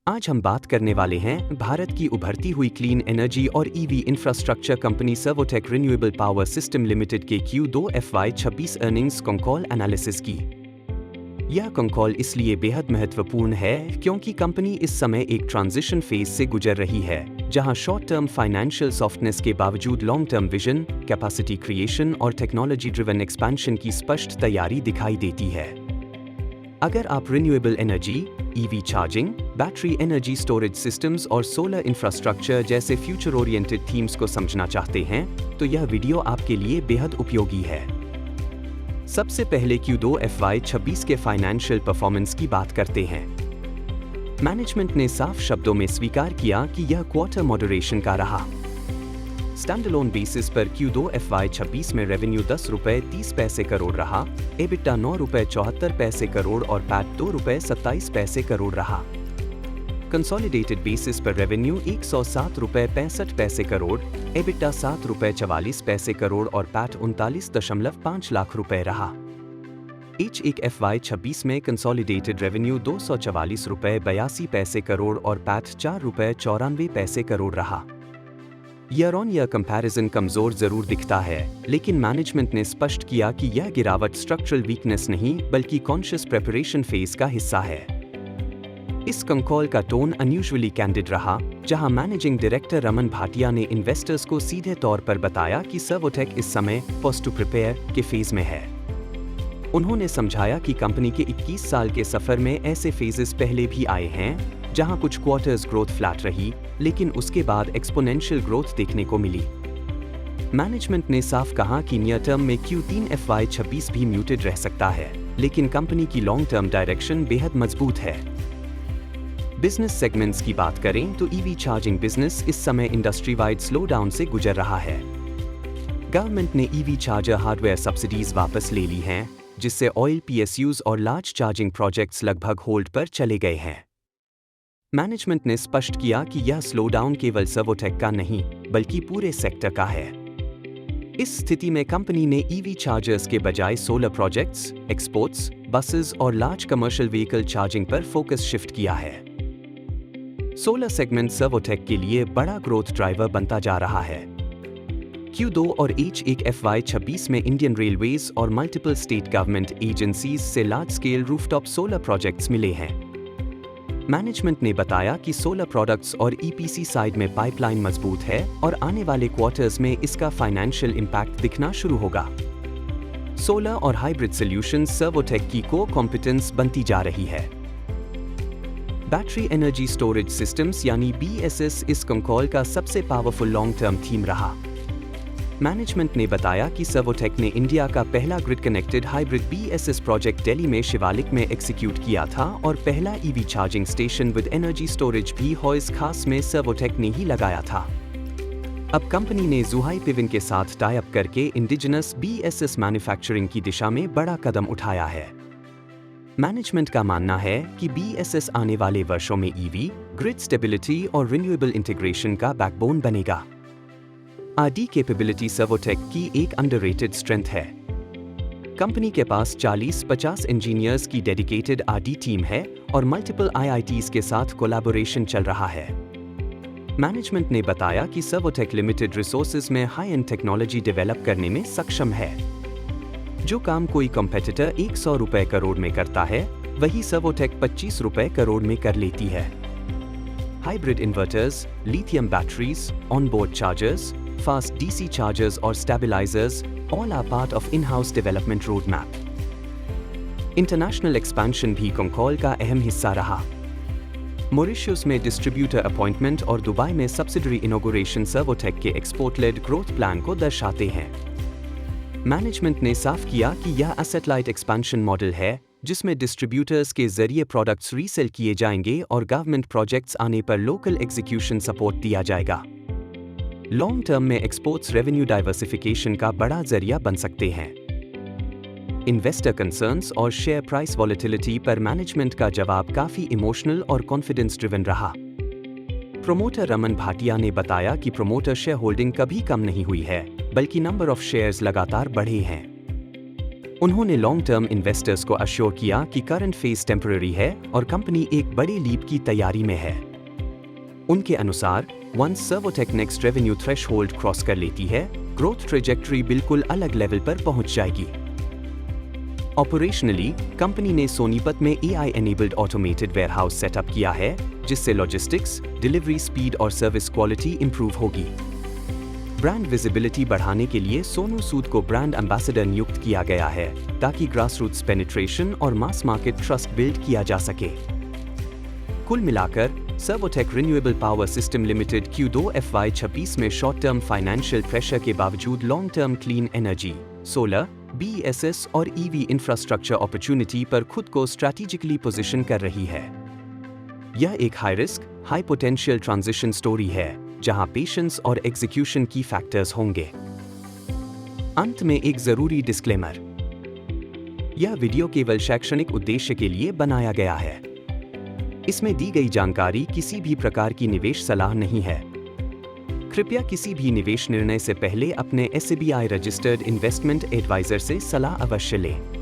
आज हम बात करने वाले हैं भारत की उभरती हुई क्लीन एनर्जी और EV infrastructure company Servotech renewable power system limited के Q2 FY26 earnings call analysis की। यह कॉल इसलिए बेहद महत्वपूर्ण है क्योंकि कंपनी इस समय एक ट्रांजिशन फेज से गुजर रही है, जहां शॉर्ट टर्म फाइनेंशियल सॉफ्टनेस के बावजूद long term vision, capacity creation और टेक्नोलॉजी ड्रिवन एक्सपेंशन की स्पष्ट तैयारी दिखाई देती है। अगर आप renewable energy, EV charging, battery energy storage systems और सोलर इंफ्रास्ट्रक्चर जैसे फ्यूचर ओरिएंटेड थीम्स को समझना चाहते हैं, तो यह वीडियो आपके लिए बेहद उपयोगी है। सबसे पहले Q2 FY26 के फाइनेंशियल परफॉर्मेंस की बात करते हैं। मैनेजमेंट ने साफ शब्दों में स्वीकार किया कि यह क्वार्टर मॉडरेशन का रहा। स्टैंडअलोन बेसिस पर Q2 FY26 में रेवेन्यू ₹10.30 करोड़ रहा, EBITDA ₹9.74 करोड़ और पैट ₹2.27 करोड़ रहा। कंसोलिडेटेड बेसिस पर रेवेन्यू ₹107.65 करोड़, EBITDA ₹7.44 करोड़ और पैट 39.5 लाख रुपए रहा। H1 FY26 में कंसोलिडेटेड रेवेन्यू ₹244.82 करोड़ और पैट ₹4.94 करोड़ रहा। ईयर ऑन ईयर कंपैरिजन कमजोर जरूर दिखता है, लेकिन मैनेजमेंट ने स्पष्ट किया कि यह गिरावट स्ट्रक्चरल वीकनेस नहीं बल्कि कॉन्शियस प्रिपरेशन फेज का हिस्सा है। इस कॉल का टोन अनयूजुअली कैंडिड रहा, जहां मैनेजिंग डायरेक्टर रमन भाटिया ने इन्वेस्टर्स को सीधे तौर पर बताया कि सर्वोटेक इस समय पोस्ट टू प्रिपेयर के फेज में है। उन्होंने समझाया कि कंपनी के 21 साल के सफर में ऐसे फेजेस पहले भी आए हैं, जहां कुछ क्वार्टर्स ग्रोथ फ्लैट रही, लेकिन उसके बाद एक्सपोनेंशियल ग्रोथ देखने को मिली। मैनेजमेंट ने साफ कहा कि नियर टर्म में Q3 FY26 भी म्यूटेड रह सकता है, लेकिन कंपनी की लॉन्ग टर्म डायरेक्शन बेहद मजबूत है। बिजनेस सेगमेंट्स की बात करें तो ईवी चार्जिंग बिजनेस इस समय इंडस्ट्री वाइड स्लो डाउन से गुजर रहा है। गवर्नमेंट ने ईवी चार्जर हार्डवेयर सब्सिडीज वापस ले ली हैं, जिससे ऑयल PSUs और लार्ज चार्जिंग प्रोजेक्ट्स लगभग होल्ड पर चले गए हैं। मैनेजमेंट ने स्पष्ट किया कि यह स्लो डाउन केवल सर्वोटेक का नहीं, बल्कि पूरे सेक्टर का है। इस स्थिति में कंपनी ने ईवी चार्जर्स के बजाय सोलर प्रोजेक्ट्स, एक्सपोर्ट्स, बसेस और लार्ज कमर्शियल व्हीकल चार्जिंग पर फोकस शिफ्ट किया है। सोलर सेगमेंट सर्वोटेक के लिए बड़ा ग्रोथ ड्राइवर बनता जा रहा है। Q2 और H1 FY26 में इंडियन रेलवेज और मल्टीपल स्टेट गवर्नमेंट एजेंसीज से large scale rooftop solar projects मिले हैं। मैनेजमेंट ने बताया कि सोलर प्रोडक्ट्स और EPC साइड में पाइपलाइन मजबूत है और आने वाले क्वार्टर्स में इसका फाइनेंशियल इंपैक्ट दिखना शुरू होगा। सोलर और हाइब्रिड सॉल्यूशंस सर्वोटेक की कोर कॉम्पिटेंस बनती जा रही है। बैटरी एनर्जी स्टोरेज सिस्टम्स यानी BESS इस कॉल का सबसे पावरफुल लॉन्ग टर्म थीम रहा। मैनेजमेंट ने बताया कि सर्वोटेक ने इंडिया का पहला grid connected hybrid BESS project Delhi में शिवालिक में एग्जीक्यूट किया था और पहला EV charging station with energy storage भी हॉइस खास में सर्वोटेक ने ही लगाया था। अब कंपनी ने जुहाई पिविन के साथ टाई अप करके इंडिजिनस BESS मैन्युफैक्चरिंग की दिशा में बड़ा कदम उठाया है। मैनेजमेंट का मानना है कि BESS आने वाले वर्षों में ईवी, ग्रिड स्टेबिलिटी और रिन्यूएबल इंटीग्रेशन का बैकबोन बनेगा। R&D कैपेबिलिटी सर्वोटेक की एक अंडररेटेड स्ट्रेंथ है। कंपनी के पास 40-50 इंजीनियर्स की डेडिकेटेड R&D टीम है और मल्टीपल IITs के साथ कोलैबोरेशन चल रहा है। मैनेजमेंट ने बताया कि सर्वोटेक लिमिटेड रिसोर्सेज में हाई एंड टेक्नोलॉजी डेवलप करने में सक्षम है। जो काम कोई कॉम्पिटिटर ₹100 करोड़ में करता है, वही सर्वोटेक ₹25 करोड़ में कर लेती है। Hybrid inverters, lithium batteries, onboard chargers, fast DC chargers और stabilisers all are part of in-house development roadmap. International expansion भी कॉल का अहम हिस्सा रहा। मॉरिशस में डिस्ट्रीब्यूटर अपॉइंटमेंट और दुबई में सब्सिडरी इनॉग्रेशन सर्वोटेक के एक्सपोर्ट लेड ग्रोथ प्लान को दर्शाते हैं। मैनेजमेंट ने साफ किया कि यह एसेट लाइट एक्सपेंशन मॉडल है, जिसमें डिस्ट्रीब्यूटर्स के जरिए प्रोडक्ट्स रीसेल किए जाएंगे और गवर्नमेंट प्रोजेक्ट्स आने पर लोकल एग्जीक्यूशन सपोर्ट दिया जाएगा। लॉन्ग टर्म में एक्सपोर्ट्स रेवेन्यू डाइवर्सिफिकेशन का बड़ा जरिया बन सकते हैं। इन्वेस्टर कंसर्न्स और शेयर प्राइस वॉलेटिलिटी पर मैनेजमेंट का जवाब काफी इमोशनल और कॉन्फिडेंस ड्रिवन रहा। प्रोमोटर रमन भाटिया ने बताया कि प्रोमोटर शेयर होल्डिंग कभी कम नहीं हुई है, बल्कि नंबर ऑफ शेयर्स लगातार बढ़े हैं। उन्होंने लॉन्ग टर्म इन्वेस्टर्स को अश्योर किया कि करंट फेज टेम्पररी है और कंपनी एक बड़े लीप की तैयारी में है। उनके अनुसार once Servotech next revenue threshold cross कर लेती है, ग्रोथ ट्रेजेक्टरी बिल्कुल अलग लेवल पर पहुंच जाएगी। ऑपरेशनली, कंपनी ने सोनीपत में AI enabled automated warehouse setup किया है, जिससे लॉजिस्टिक्स, डिलीवरी स्पीड और सर्विस क्वालिटी इंप्रूव होगी। ब्रांड विजिबिलिटी बढ़ाने के लिए सोनू सूद को ब्रांड एम्बेसडर नियुक्त किया गया है, ताकि ग्रासरूट्स पेनिट्रेशन और मास मार्केट ट्रस्ट बिल्ड किया जा सके। कुल मिलाकर Servotech renewable power system limited Q2 FY26 में शॉर्ट टर्म फाइनेंशियल प्रेशर के बावजूद long term clean energy, solar, BESS और EV इंफ्रास्ट्रक्चर अपॉर्चुनिटी पर खुद को स्ट्रैटेजिकली पोजीशन कर रही है। यह एक high risk, high potential transition story है, जहां पेशेंस और एग्जीक्यूशन की फैक्टर्स होंगे। अंत में एक जरूरी डिस्क्लेमर। यह वीडियो केवल शैक्षणिक उद्देश्य के लिए बनाया गया है। इसमें दी गई जानकारी किसी भी प्रकार की निवेश सलाह नहीं है। कृपया किसी भी निवेश निर्णय से पहले अपने SBI रजिस्टर्ड इन्वेस्टमेंट एडवाइजर से सलाह अवश्य लें।